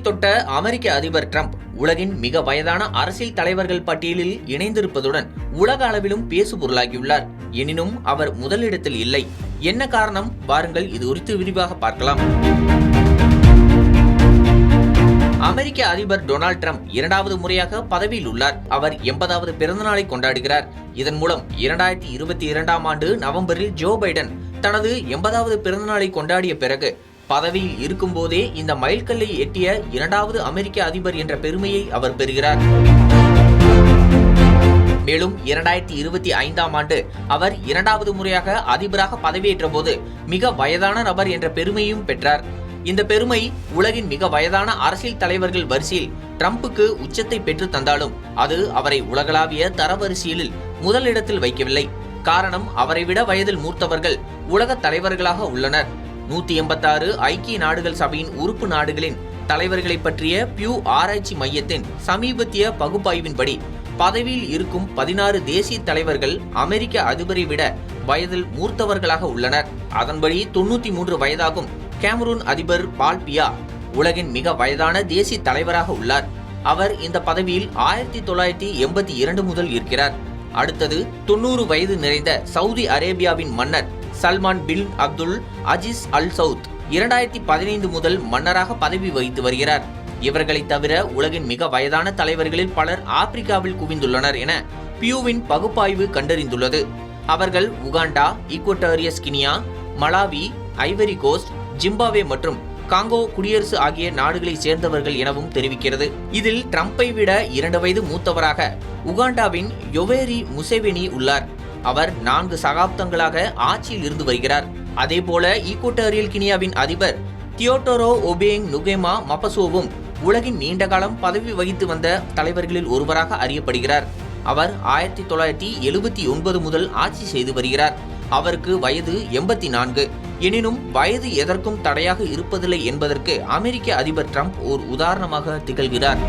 தொட்ட அமெரிக்க அதிபர் டிரம்ப் உலகின் மிக வயதான அரசியல் தலைவர்கள் பட்டியலில் இணைந்திருப்பதுடன் உலக அளவிலும் பேசுபொருளாகியுள்ளார். எனினும் அவர் முதலிடத்தில் இல்லை. என்ன காரணம்? வாருங்கள் இது குறித்து விரிவாக பார்க்கலாம். அமெரிக்க அதிபர் டொனால்ட் ட்ரம்ப் இரண்டாவது முறையாக பதவியில் உள்ளார். அவர் 80வது பிறந்தநாளை கொண்டாடுகிறார். இதன் மூலம் 2022ஆம் ஆண்டு நவம்பரில் ஜோ பைடன் தனது 80வது பிறந்தநாளை கொண்டாடிய பிறகு பதவியில் இருக்கும் போதே இந்த மைல்கல்லை எட்டிய இரண்டாவது அமெரிக்க அதிபர் என்ற பெருமையை அவர் பெறுகிறார். மேலும் 2025ஆம் ஆண்டு அவர் இரண்டாவது முறையாக அதிபராக பதவியேற்ற போது மிக வயதான நபர் என்ற பெருமையும் பெற்றார். இந்த பெருமை உலகின் மிக வயதான அரசியல் தலைவர்கள் வரிசையில் ட்ரம்புக்கு உச்சத்தை பெற்று தந்தாலும் அது அவரை உலகளாவிய தரவரிசையில் முதலிடத்தில் வைக்கவில்லை. காரணம், அவரை விட வயதில் மூத்தவர்கள் உலக தலைவர்களாக உள்ளனர். 186 ஐக்கிய நாடுகள் சபையின் உறுப்பு நாடுகளின் தலைவர்களை பற்றிய பியூ ஆராய்ச்சி மையத்தின் சமீபத்திய பகுப்பாய்வின்படி பதவியில் இருக்கும் 16 தேசிய தலைவர்கள் அமெரிக்க அதிபரை விட வயதில் மூர்த்தவர்களாக உள்ளனர். அதன்படி 93 வயதாகும் கேமரூன் அதிபர் பால் பியா உலகின் மிக வயதான தேசிய தலைவராக உள்ளார். அவர் இந்த பதவியில் 1982 முதல் இருக்கிறார். அடுத்தது 90 வயது நிறைந்த சவுதி அரேபியாவின் மன்னர் சல்மான் பின் அப்துல் அஜீஸ் அல் சவுத் 2015 முதல் மன்னராக பதவி வகித்து வருகிறார். இவர்களை தவிர உலகின் மிக வயதான தலைவர்களில் பலர் ஆப்பிரிக்காவில் குவிந்துள்ளனர் என பியூவின் பகுப்பாய்வு கண்டறிந்துள்ளது. அவர்கள் Uganda, Equatorial Guinea, Malawi, Ivory Coast, Zimbabwe மற்றும் காங்கோ குடியரசு ஆகிய நாடுகளை சேர்ந்தவர்கள் எனவும் தெரிவிக்கிறது. இதில் ட்ரம்பை விட 2 வயது மூத்தவராக உகாண்டாவின் யோவேரி முசேவேனி உள்ளார். அவர் 4 சகாப்தங்களாக ஆட்சியில் இருந்து வருகிறார். அதேபோல ஈக்வட்டோரியல் கினியாவின் அதிபர் தியோடோரோ ஒபியங் நுகேமா மபசோவும் உலகின் நீண்டகாலம் பதவி வகித்து வந்த தலைவர்களில் ஒருவராக அறியப்படுகிறார். அவர் 1979 முதல் ஆட்சி செய்து வருகிறார். அவருக்கு வயது 84. எனினும் வயது எதற்கும் தடையாக இருப்பதில்லை என்பதற்கு அமெரிக்க அதிபர் ட்ரம்ப் ஓர் உதாரணமாக திகழ்கிறார்.